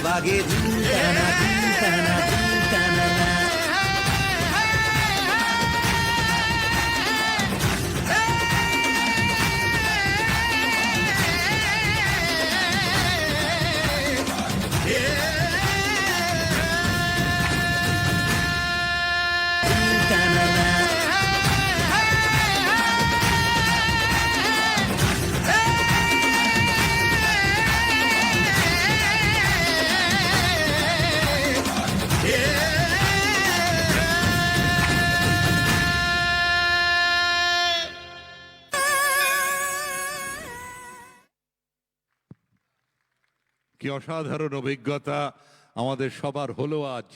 বাগে ধিনতানা ধিনতানা ধিনতানা না। কি অসাধারণ অভিজ্ঞতা আমাদের সবার হলো আজ।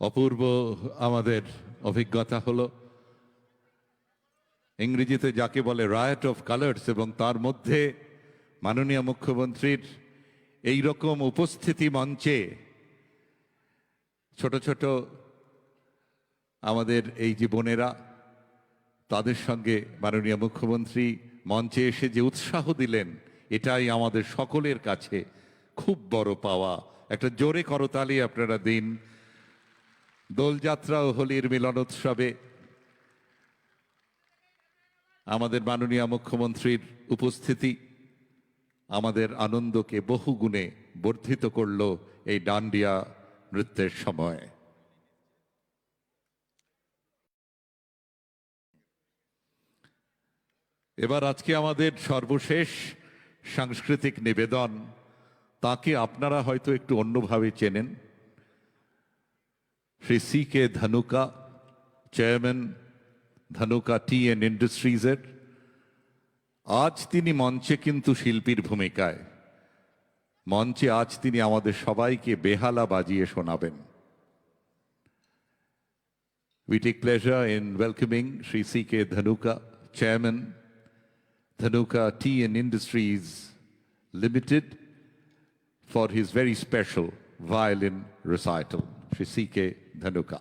অপূর্ব আমাদের অভিজ্ঞতা হলো। ইংরেজিতে যাকে বলে রায়ট অফ কালার্স, এবং তার মধ্যে মাননীয় মুখ্যমন্ত্রীর এই রকম উপস্থিতি মঞ্চে ছোট ছোট আমাদের এই যে বোনেরা, তাদের সঙ্গে মাননীয় মুখ্যমন্ত্রী মঞ্চে এসে যে উৎসাহ দিলেন, এটাই আমাদের সকলের কাছে খুব বড় পাওয়া। একটা জোরে করতালি আপনারা দিন। দোলযাত্রা ও হোলির মিলনোৎসবে আমাদের মাননীয় মুখ্যমন্ত্রীর উপস্থিতি আমাদের আনন্দকে বহুগুণে বর্ধিত করল এই ডান্ডিয়া নৃত্যের সময়। এবার আজকে আমাদের সর্বশেষ সাংস্কৃতিক নিবেদন, তাকে আপনারা হয়তো একটু অন্যভাবে চেনেন। Shri C K Dhanuka, chairman Dhanuka tea and ইন্ডাস্ট্রিজের, আজ তিনি মঞ্চে কিন্তু শিল্পীর ভূমিকায়। মঞ্চে আজ তিনি আমাদের সবাইকে বেহালা বাজিয়ে শোনাবেন। We take pleasure in welcoming Sri C.K. Dhanuka, Chairman, Dhanuka Tea and Industries Limited, for his very special violin recital. Sri C.K. Dhanuka.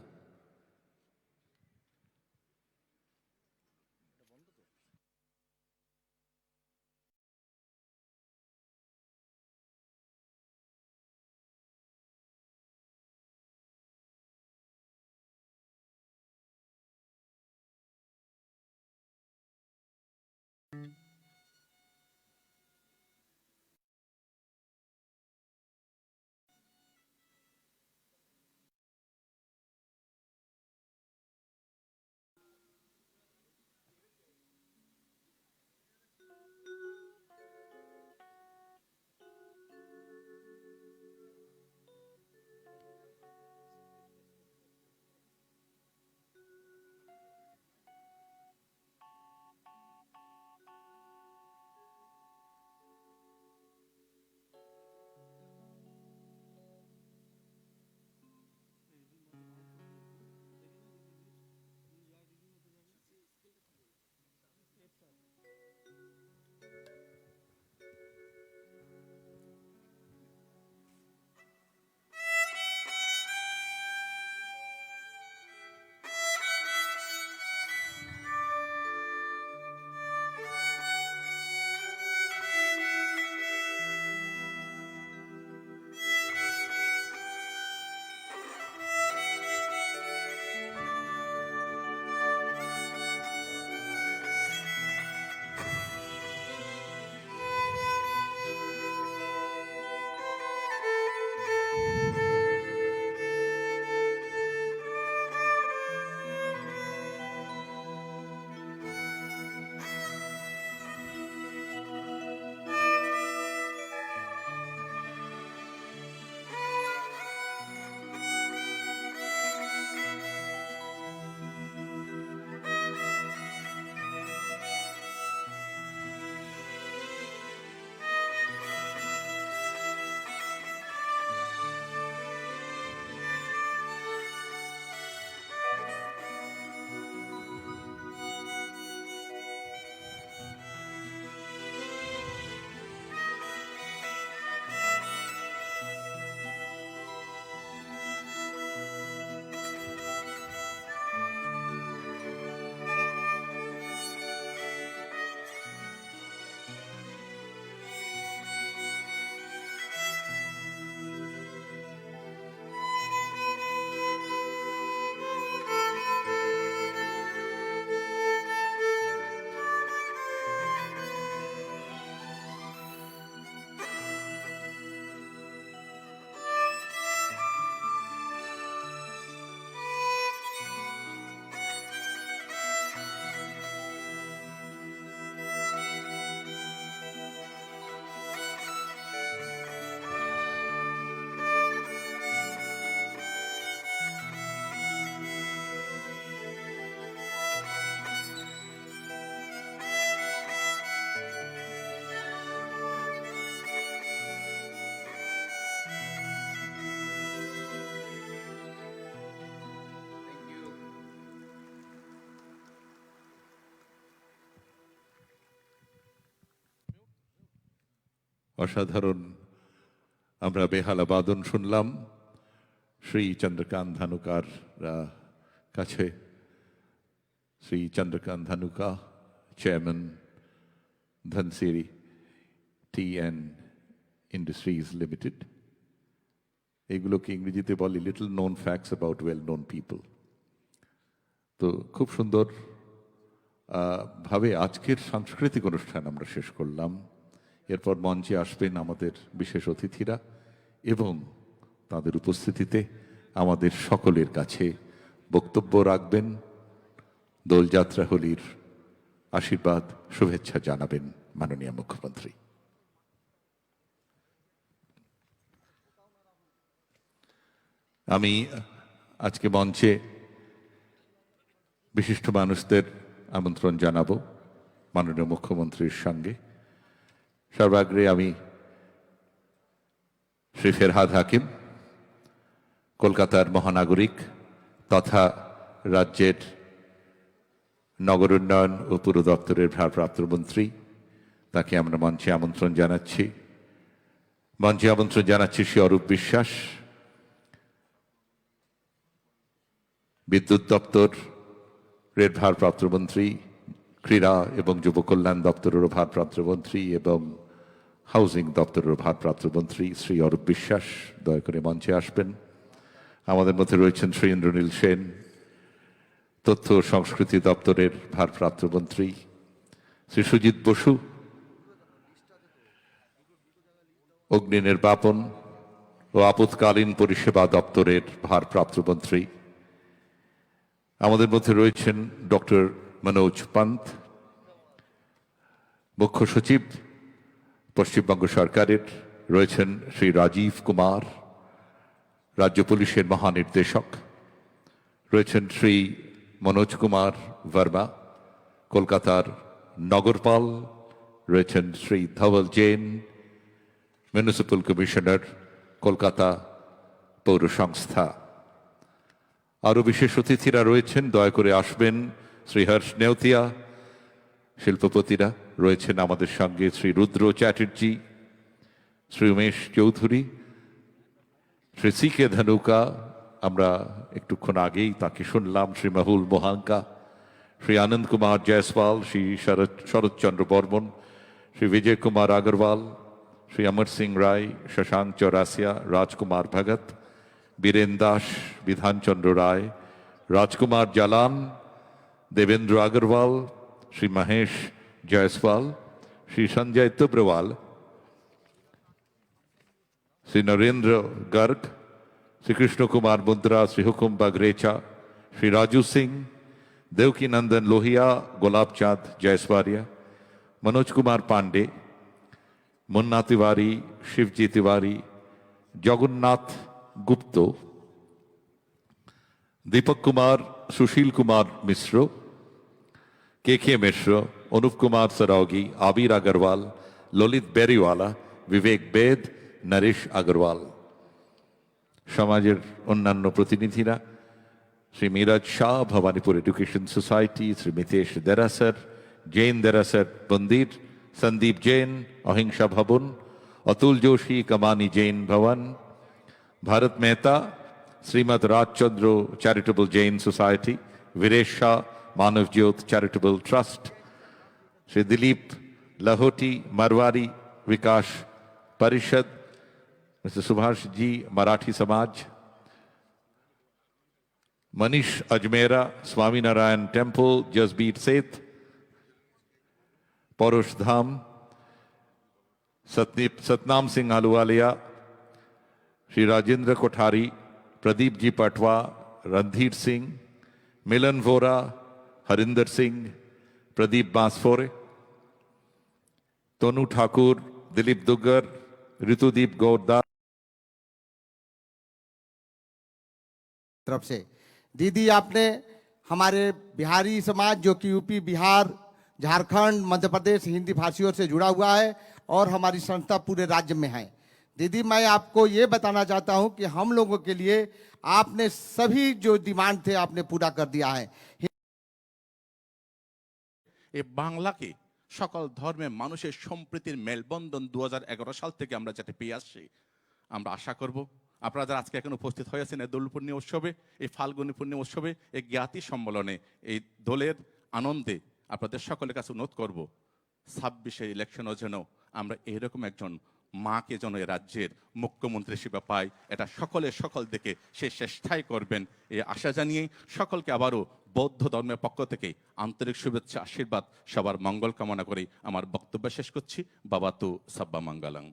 অসাধারণ আমরা বেহালা বাদন শুনলাম শ্রী চন্দ্রকান্ত ধানুকার কাছে। Shri Chandrakant Dhanuka, chairman, Dhansiri tea and industries limited. এগুলোকে ইংরেজিতে বলে little known facts about well known people. তো খুব সুন্দর ভাবে আজকের সাংস্কৃতিক অনুষ্ঠান আমরা শেষ করলাম। এরপর মঞ্চে আসবেন আমাদের বিশেষ অতিথিরা এবং তাদের উপস্থিতিতে আমাদের সকলের কাছে বক্তব্য রাখবেন, দোলযাত্রা হোলির আশীর্বাদ শুভেচ্ছা জানাবেন মাননীয় মুখ্যমন্ত্রী। আমি আজকে মঞ্চে বিশিষ্ট মানুষদের আমন্ত্রণ জানাবো মাননীয় মুখ্যমন্ত্রীর সঙ্গে। সর্বাগ্রে আমি শ্রী ফেরহাদ হাকিম, কলকাতার মহানাগরিক তথা রাজ্যের নগর উন্নয়ন ও পুর দপ্তরের ভারপ্রাপ্ত মন্ত্রী, তাকে আমরা মঞ্চে আমন্ত্রণ জানাচ্ছি। মঞ্চে আমন্ত্রণ জানাচ্ছি শ্রী অরূপ বিশ্বাস, বিদ্যুৎ দপ্তরের ভারপ্রাপ্ত মন্ত্রী, ক্রীড়া এবং যুব কল্যাণ দপ্তরেরও ভারপ্রাপ্ত মন্ত্রী এবং হাউজিং দপ্তরের ভারপ্রাপ্ত মন্ত্রী শ্রী অরূপ বিশ্বাস দয়া করে মঞ্চে আসবেন। আমাদের মধ্যে রয়েছেন শ্রী ইন্দ্রনীল সেন, তথ্য ও সংস্কৃতি দপ্তরের ভারপ্রাপ্ত মন্ত্রী, শ্রী সুজিত বসু, অগ্নি নির্বাপন ও আপৎকালীন পরিষেবা দপ্তরের ভারপ্রাপ্ত মন্ত্রী। আমাদের মধ্যে রয়েছেন ডক্টর মনোজ পান্ত, মুখ্য সচিব পশ্চিমবঙ্গ সরকারের। রয়েছেন শ্রী রাজীব কুমার, রাজ্য পুলিশের মহানির্দেশক। রয়েছেন শ্রী মনোজ কুমার বর্মা, কলকাতার নগরপাল। রয়েছেন শ্রী ধবল জৈন, মিউনিসিপ্যাল কমিশনার, কলকাতা পৌর সংস্থা। আরও বিশেষ অতিথিরা রয়েছেন, দয়া করে আসবেন। শ্রী হর্ষ নেওতিয়া, শিল্পপতিরা রয়েছেন আমাদের সঙ্গে, শ্রী রুদ্র চ্যাটার্জি, শ্রী উমেশ চৌধুরী, শ্রী সি কে ধনুকা, আমরা একটুক্ষণ আগেই তাকে শুনলাম, শ্রী মহুল মোহাঙ্কা, শ্রী আনন্দ কুমার জয়সওয়াল, শ্রী শরৎচন্দ্র বর্মন, শ্রী বিজয় কুমার আগরওয়াল, শ্রী অমর সিং রায়, শশাঙ্ক চৌরাসিয়া, রাজকুমার ভগত, বীরেন দাস, বিধানচন্দ্র রায়, রাজকুমার জালান, দেবেন্দ্র আগরওয়াল, শ্রী মহেশ জয়সওয়াল, শ্রী সঞ্জয় তুব্রওয়াল, শ্রী নরেন্দ্র गर्ग, श्री कृष्ण कुमार मुंद्रा, श्री हुकुम बगरेचा, श्री राजू सिंह, देवकी नंदन लोहिया, गुलाब चांद जयसवारिया, मनोज कुमार पांडे, मुन्ना तिवारी, शिवजी तिवारी, जगन्नाथ गुप्त, दीपक कुमार, सुशील कुमार मिश्र, के मिश्र, अनुप कुमार सरावगी, आबिर अग्रवाल, ललित बेरीवाला, विवेक बेद, नरेश अग्रवाल। সমাজের অন্যান্য প্রতিনিধিরা শ্রী মিরাজ শাহ, ভবানীপুর এডুকেশন সোসাইটি, শ্রী মিতেশ দেরাসর, জৈন দেরাসর মন্দির, সন্দীপ জৈন, অহিংসা ভবন, অতুল যোশী, কমানি জৈন ভবন, ভারত মেহতা, শ্রীমৎ রাজচন্দ্র চ্যারিটেবল জৈন সোসাইটি, वीरेश शाह, मानव ज्योत चैरिटेबल ट्रस्ट, श्री दिलीप लाहोटी, मरवारी विकास परिषद, मिस्टर सुभाष जी, मराठी समाज, मनीष अजमेरा, स्वामी नारायण टेम्पल, जसबीर सेठ, पौरुष धाम, सतनाम सिंह आलूवालिया, श्री राजेंद्र कोठारी, प्रदीप जी पटवा, रणधीर सिंह, मिलन वोरा, हरिंदर सिंह, प्रदीप बांसफोरे, तोनू ठाकुर, दिलीप दुग्गर, ऋतुदीप गौरदास तरफ से। दीदी, आपने हमारे बिहारी समाज जो कि यूपी, बिहार, झारखंड, मध्य प्रदेश हिंदी भाषियों से जुड़ा हुआ है और हमारी संस्था पूरे राज्य में है। दीदी, मैं आपको ये बताना चाहता हूं कि हम लोगों के लिए आपने सभी जो डिमांड थे आपने पूरा कर दिया है। এই বাংলাকে সকল ধর্মের মানুষের সম্প্রীতির মেলবন্ধন 2011 সাল থেকে আমরা যেটা পেয়ে আসছি, আমরা আশা করব আপনারা যারা আজকে এখন উপস্থিত হয়েছেন এই দোল পূর্ণিমা উৎসবে, এই ফাল্গুনী পূর্ণিমা উৎসবে, এই জ্ঞাতি সম্মেলনে, এই দোলের আনন্দে আপনাদের সকলের কাছে অনুরোধ করব 26-এ ইলেকশনও যেন আমরা এরকম একজন মাকে যেন এই রাজ্যের মুখ্যমন্ত্রী হিসেবে পাই, এটা সকল দিকে সে চেষ্টাই করবেন এই আশা জানিয়ে সকলকে আবারও বৌদ্ধ ধর্মের পক্ষ থেকে আন্তরিক শুভেচ্ছা আশীর্বাদ, সবার মঙ্গল কামনা করে আমার বক্তব্য শেষ করছি। বাবাতু সাব্বা মঙ্গলং।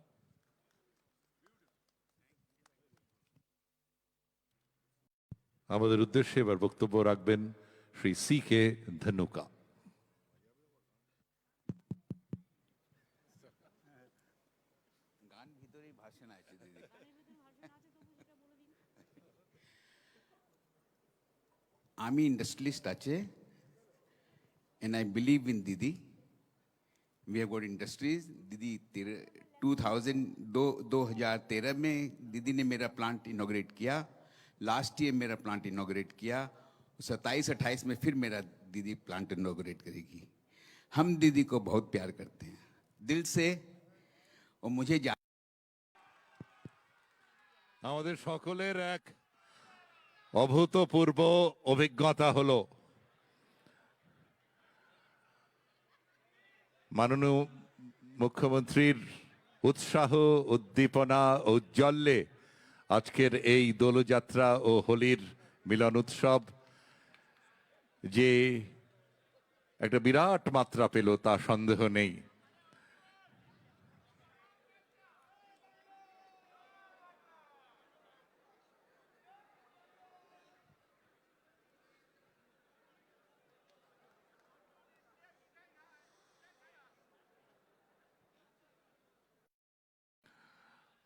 আমাদের উদ্দেশ্যে এবার বক্তব্য রাখবেন শ্রী CK ধনুকা। আমি ইন্ডাস্ট্রিয়ালিস্ট আছে, and I believe in Didi. We have got industries. Didi 2013 में दीदी ने मेरा प्लांट इनॉग्रेट किया, लास्ट ईयर मेरा प्लांट इनॉग्रेट किया, 27-28 में फिर मेरा दीदी प्लांट इनॉग्रेट करेगी। हम दीदी को बहुत प्यार करते हैं दिल से, और मुझे আমাদের সকলের এক অভূতপূর্ব অভিজ্ঞতা হলো মাননীয় মুখ্যমন্ত্রীর উৎসাহ, উদ্দীপনা, ঔজ্জ্বল্যে আজকের এই দোলযাত্রা ও হোলির মিলন উৎসব যে একটা বিরাট মাত্রা পেল তা সন্দেহ নেই।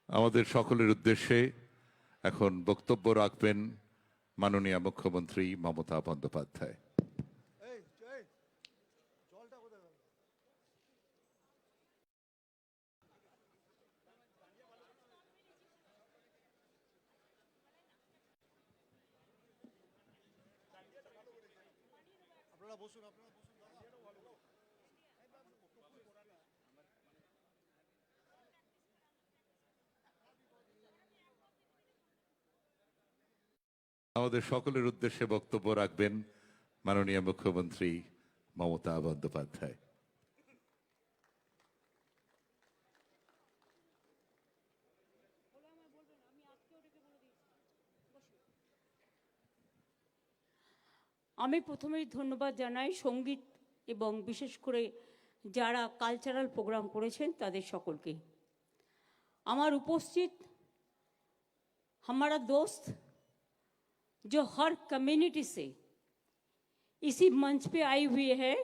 আমাদের সকলের উদ্দেশ্যে এখন বক্তব্য রাখবেন মাননীয় মুখ্যমন্ত্রী মমতা বন্দ্যোপাধ্যায়। আমাদের সকলের উদ্দেশ্যে বক্তব্য রাখবেন মাননীয় মুখ্যমন্ত্রী মমতা বন্দ্যোপাধ্যায়। আমি প্রথমেই ধন্যবাদ জানাই সঙ্গীত এবং বিশেষ করে যারা কালচারাল প্রোগ্রাম করেছেন তাদের সকলকে। আমার উপস্থিত हमारा दोस्त जो हर कम्युनिटी से इसी मंच पे आई हुई है,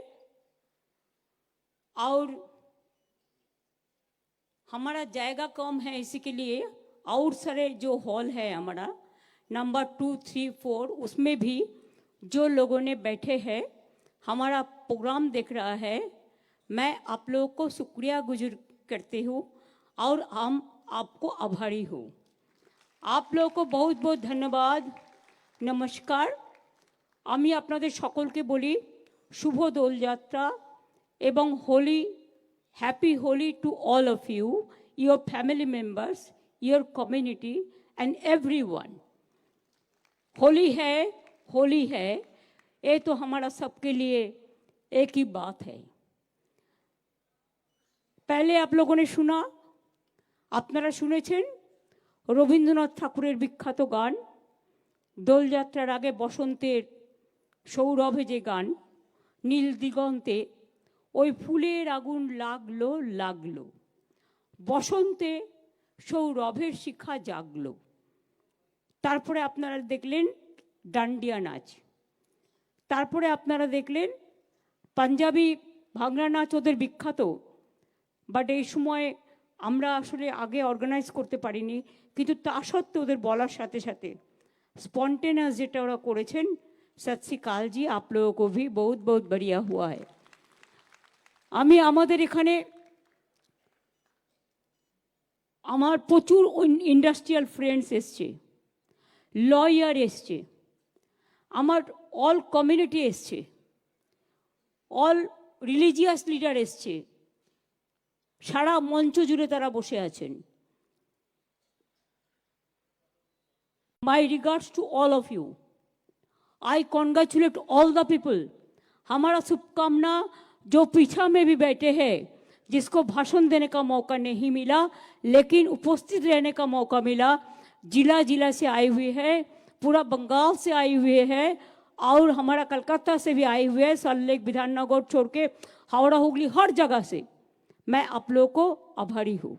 और हमारा जायगा कम है, इसी के लिए आउटसाइड जो हॉल है हमारा नंबर 2, 3, 4, उसमें भी जो लोगों ने बैठे हैं हमारा प्रोग्राम देख रहा है, मैं आप लोगों को शुक्रिया गुजार करती हूँ और हम आपको आभारी हूँ। आप लोगों को बहुत बहुत धन्यवाद, नमस्कार। আমি আপনাদের সকলকে বলি শুভ দোলযাত্রা এবং Holi, happy Holi to all of you, your family members, your community and everyone. Holi है, ये तो हमारा सबके लिए एक ही बात है। पहले आप लोगों ने सुना, আপনারা শুনেছেন রবীন্দ্রনাথ ঠাকুরের বিখ্যাত গান দোলযাত্রার আগে বসন্তের সৌরভে যে গান, নীল দিগন্তে ওই ফুলের আগুন লাগলো লাগলো, বসন্তে সৌরভের শিখা জাগলো। তারপরে আপনারা দেখলেন ডান্ডিয়া নাচ, তারপরে আপনারা দেখলেন পাঞ্জাবি ভাংরা নাচ ওদের বিখ্যাত, বাট এই সময় আমরা আসলে আগে অর্গানাইজ করতে পারিনি, কিন্তু তা সত্ত্বেও ওদের বলার সাথে সাথে স্পন্টেনিয়াস যেটা ওরা করেছেন, सत श्री अकाल जी, आप लोगों को भी बहुत बहुत बढ़िया हुआ है। আমি আমাদের এখানে আমার প্রচুর ইন্ডাস্ট্রিয়াল ফ্রেন্ডস এসছে, লয়ার এসছে, আমার অল কমিউনিটি এসছে, অল রিলিজিয়াস লিডার এসছে, সারা মঞ্চ জুড়ে তারা বসে আছেন। My regards to all of you, I congratulate all the people. हमारा शुभकामना जो पीछा में भी बैठे हैं, जिसको भाषण देने का मौका नहीं मिला लेकिन उपस्थित रहने का मौका मिला, जिला जिला से आए हुए हैं, पूरा बंगाल से आए हुए हैं और हमारा कलकत्ता से भी आए हुए हैं, सल्लेख विधाननगर छोड़ के हावड़ा हुगली हर जगह से। मैं आप लोगों को आभारी हूँ।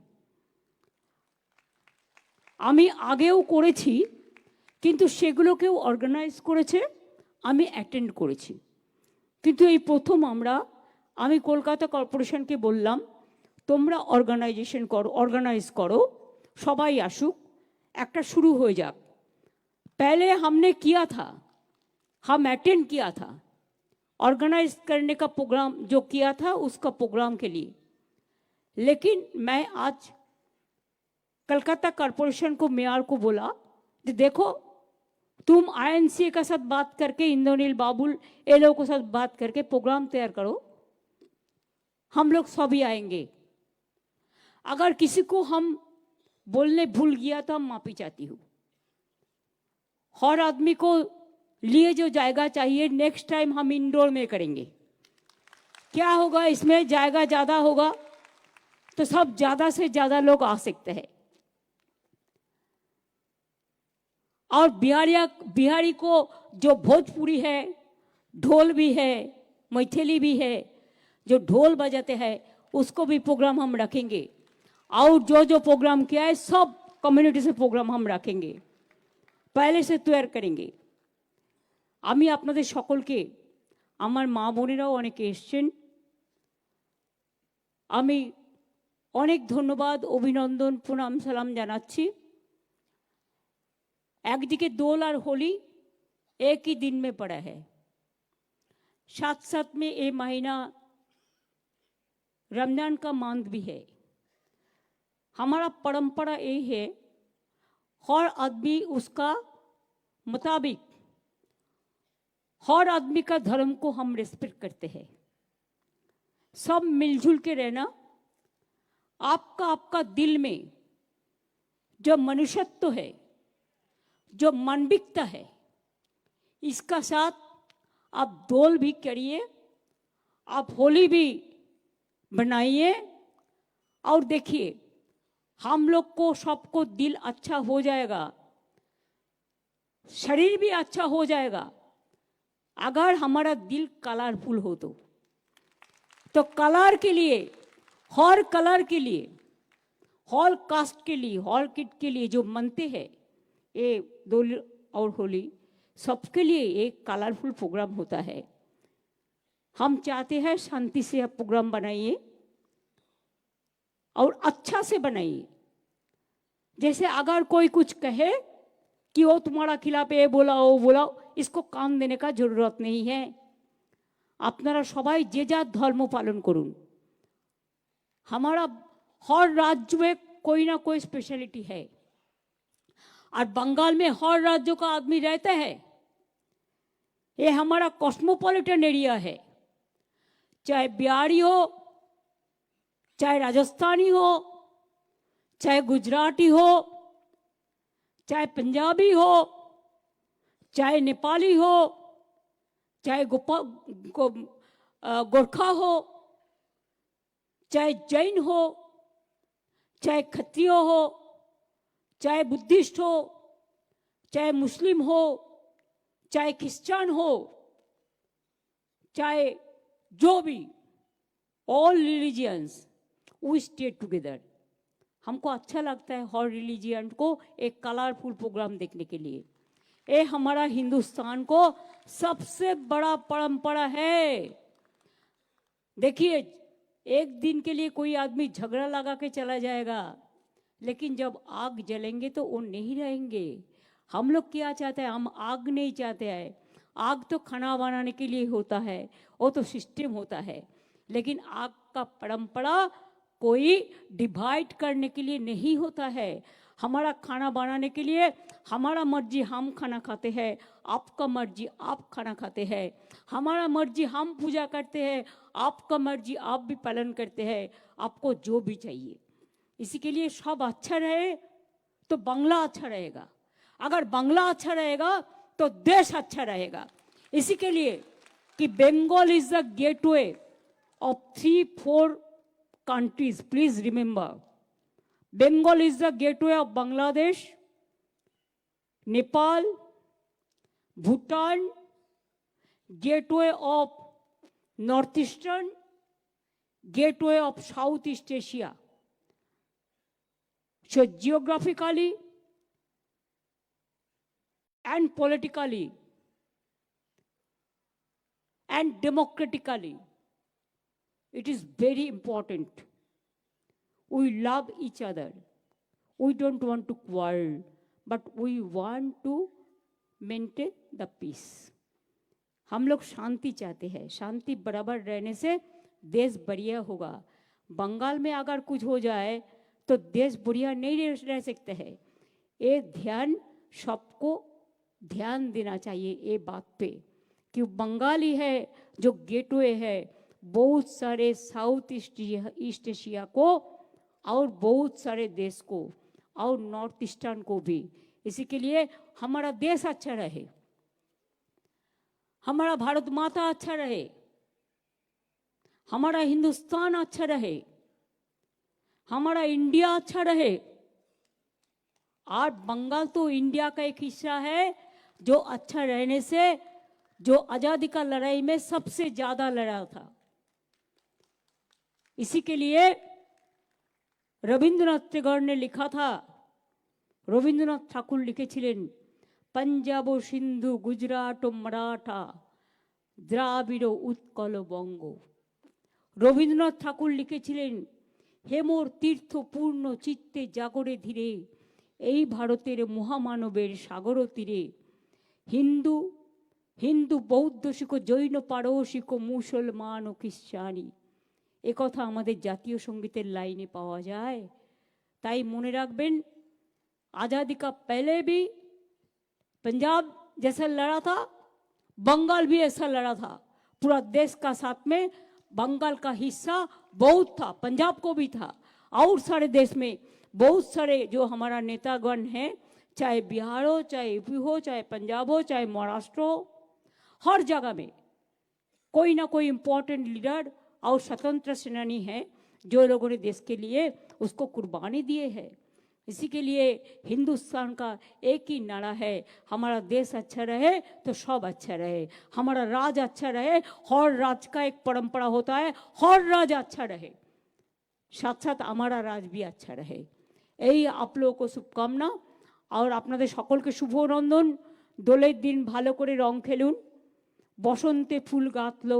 আমি আগেও করেছি কিন্তু সেগুলোকেও অর্গানাইজ করেছে, আমি অ্যাটেন্ড করেছি। কিন্তু এই প্রথম আমি কলকাতা কর্পোরেশনকে বললাম তোমরা অর্গানাইজ করো, সবাই আসুক, একটা শুরু হয়ে যাক। पहले हमने किया था, हम अटेंड किया था, ऑर्गेनाइज करने का प्रोग्राम जो किया था उसका प्रोग्राम के लिए। लेकिन मैं आज कलकत्ता कॉरपोरेशन को, मेयर को बोला कि देखो तुम आईएनसी के साथ बात करके, इंद्रनील बाबुल ये लोगों के साथ बात करके प्रोग्राम तैयार करो, हम लोग सभी आएंगे। अगर किसी को हम बोलने भूल गया तो हम माफी चाहती हूँ। हर आदमी को लिए जो जाएगा चाहिए, नेक्स्ट टाइम हम इंडोर में करेंगे। क्या होगा इसमें, जाएगा ज़्यादा होगा तो सब ज़्यादा से ज़्यादा लोग आ सकते हैं। और बिहारी को जो भोजपुरी है, ढोल भी है, मैथिली भी है, जो ढोल बजाते हैं उसको भी प्रोग्राम हम रखेंगे। और जो प्रोग्राम किया है सब कम्युनिटी से प्रोग्राम हम रखेंगे, पहले से तैयार करेंगे। আমি আপনাদের সকলকে, আমার মা বোনেরাও অনেকে এসছেন, আমি অনেক ধন্যবাদ, অভিনন্দন, প্রণাম সালাম জানাচ্ছি। একদিকে দোল আর হোলি एक ही दिन में पड़ा है, साथ साथ में ये महीना रमजान का मांद भी है। हमारा परंपरा ये है, हर आदमी उसका मुताबिक, हर आदमी का धर्म को हम रिस्पेक्ट करते हैं। सब मिलजुल के रहना, आपका दिल में जो मनुष्यत्व है, जो मानविकता है, इसका साथ आप दोल भी करिए, आप होली भी बनाइए। और देखिए हम लोग को सबको दिल अच्छा हो जाएगा, शरीर भी अच्छा हो जाएगा अगर हमारा दिल कलरफुल हो। तो कलर के लिए, हर कलर के लिए, हर कास्ट के लिए, हर किट के लिए जो मनते हैं ये दोल और होली, सबके लिए एक कलरफुल प्रोग्राम होता है। हम चाहते हैं शांति से आप प्रोग्राम बनाइए और अच्छा से बनाइए। जैसे अगर कोई कुछ कहे कि वो तुम्हारा खिलाफ ये बोला वो बोला, इसको कान देने का जरूरत नहीं है। আপনারা সবাই যে যার ধর্ম পালন করুন। हमारा हर राज्य में कोई ना कोई स्पेशलिटी है और बंगाल में हर राज्य का आदमी रहता है। ये हमारा कॉस्मोपॉलिटन एरिया है, चाहे बिहारी हो, चाहे राजस्थानी हो, चाहे गुजराती हो, चाहे पंजाबी हो, चाहे नेपाली हो, चाहे गोरखा हो, चाहे जैन हो, चाहे खत्रिय हो, चाहे बुद्धिस्ट हो, चाहे मुस्लिम हो, चाहे क्रिश्चियन हो, चाहे जो भी, all religions we stay together. हमको अच्छा लगता है हर रिलीजियन को एक कलरफुल प्रोग्राम देखने के लिए। ये हमारा हिंदुस्तान को सबसे बड़ा परंपरा है। देखिए एक दिन के लिए कोई आदमी झगड़ा लगा के चला जाएगा, लेकिन जब आग जलेंगे तो वो नहीं रहेंगे। हम लोग क्या चाहते हैं, हम आग नहीं चाहते हैं। आग तो खाना बनाने के लिए होता है, वो तो सिस्टम होता है, लेकिन आग का परंपरा कोई डिवाइड करने के लिए नहीं होता है। हमारा खाना बनाने के लिए हमारा मर्जी हम खाना खाते हैं, आपका मर्जी आप खाना खाते हैं। हमारा मर्जी हम पूजा करते हैं, आपका मर्जी आप भी पालन करते हैं, आपको जो भी चाहिए। इसी के लिए सब अच्छा रहे तो बांग्ला अच्छा रहेगा, अगर बांग्ला अच्छा रहेगा तो देश अच्छा रहेगा। इसी के लिए कि Bengal is the gateway of 3-4 countries. Please remember, Bengal is the gateway of Bangladesh, Nepal, Bhutan, gateway of Northeastern, gateway of Southeast Asia. So geographically and politically and democratically, it is very important. We love each other. We don't want to quarrel, but we want to maintain the peace. हम लोग शांति चाहते हैं, शांति बराबर रहने से देश बढ़िया होगा। बंगाल में अगर कुछ हो जाए तो देश बढ़िया नहीं रह सकते हैं। ये ध्यान सबको ध्यान देना चाहिए ये बात पे कि बंगाली है जो गेटवे है बहुत सारे साउथ ईस्ट एशिया को और बहुत सारे देश को और नॉर्थ ईस्टर्न को भी। इसी के लिए हमारा देश अच्छा रहे, हमारा भारत माता अच्छा रहे, हमारा हिंदुस्तान अच्छा रहे, हमारा इंडिया अच्छा रहे। आज बंगाल तो इंडिया का एक हिस्सा है जो अच्छा रहने से जो आजादी का लड़ाई में सबसे ज्यादा लड़ा था। इसी के लिए रविंद्रनाथ टैगोर ने लिखा था, रविंद्रनाथ ठाकुर लिखेছিলেন पंजाब सिंधु गुजराट मराठा द्राविड़ उत्कल बंग। रविंद्रनाथ ठाकुर लिखेছিলেন হেমর তীর্থ পূর্ণ চিত্তে জাগরে ধীরে এই ভারতের মহামানবের সাগর তীরে হিন্দু হিন্দু বৌদ্ধ শিখ জৈন পারসিক মুসলমান ও খ্রিস্টানি। এ কথা আমাদের জাতীয় সঙ্গীতের লাইনে পাওয়া যায়। তাই মনে রাখবেন आज़ादी का पहले भी पंजाब जैसा लड़ा था, बंगाल भी ऐसा लड़ा था। पूरा देश का साथ में बंगाल का हिस्सा बहुत था, पंजाब को भी था और सारे देश में बहुत सारे जो हमारा नेतागण हैं, चाहे बिहार हो, चाहे यूपी हो, चाहे पंजाब हो, चाहे महाराष्ट्र हो, हर जगह में कोई ना कोई इम्पोर्टेंट लीडर और स्वतंत्र सेनानी है जो लोगों ने देश के लिए उसको कुर्बानी दिए है। इसी के लिए हिंदुस्तान का एक ही नारा है, हमारा देश अच्छा रहे तो सब अच्छा रहे, हमारा राज अच्छा रहे। हर राज का एक परंपरा होता है, हर राज अच्छा रहे, साथ साथ हमारा राज भी अच्छा रहे। यही आप लोगों को शुभकामना और আপনাদের সকলকে শুভ অভিনন্দন। দোলের দিন ভালো করে রং খেলুন, বসন্তে ফুল গাঁথলো,